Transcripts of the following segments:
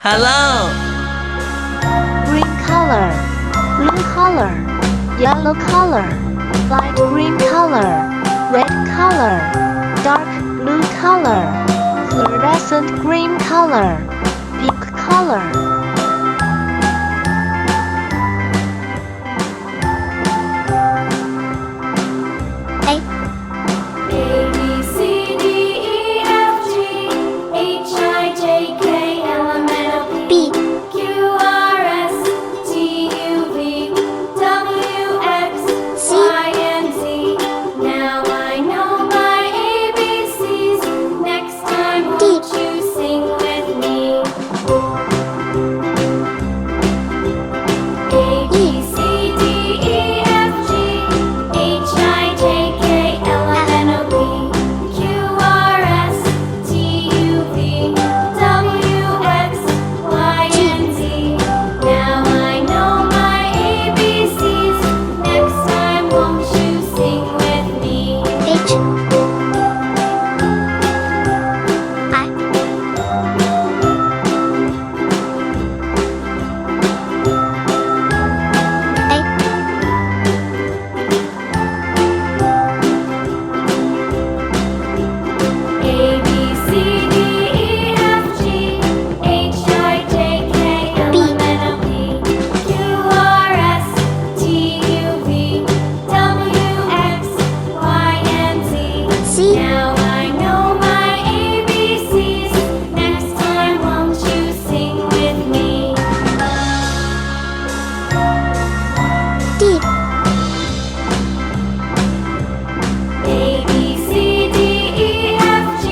Hello. Green color, blue color, yellow color, light green color, red color, dark blue color, fluorescent green color, pink color. Now I know my ABCs. Next time, won't you sing with me? D. A B C D E F G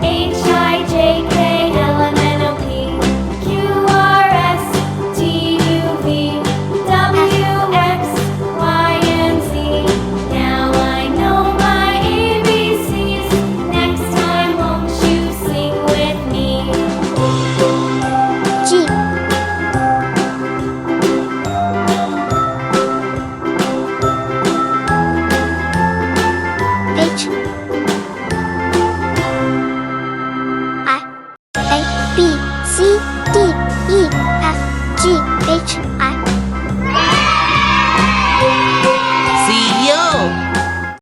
H I J K L M N O P Q R S T U V W X Y and Z. Now I know my ABCs. Next time, won't you sing with me? G. H. I. A. B.